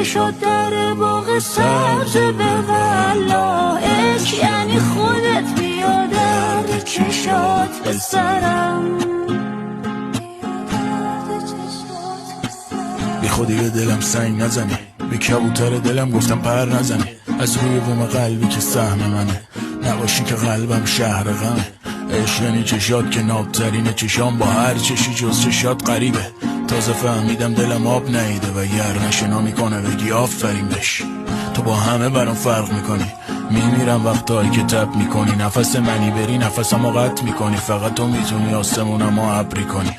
چشات در باغ سبز به والا، عشق یعنی خودت بیا درد چشات به سرم. بی خودی به دلم سنگ نزنی، بی کبوتر دلم گفتم پر نزنی، از روی بوم قلبی که سهم منه، نباشی که قلبم شهر غمه. عشق یعنی چشات که نابترینه، چشام با هر چشی جز چشات غریبه. تازه فهمیدم دلم آب نیده و گر نشنا میکنه بگی آفرین بش. تو با همه برام فرق میکنی، میمیرم وقتایی که تب میکنی، نفس منی بری نفسمو قطع میکنی، فقط تو میتونی آسمونمو ابری کنی.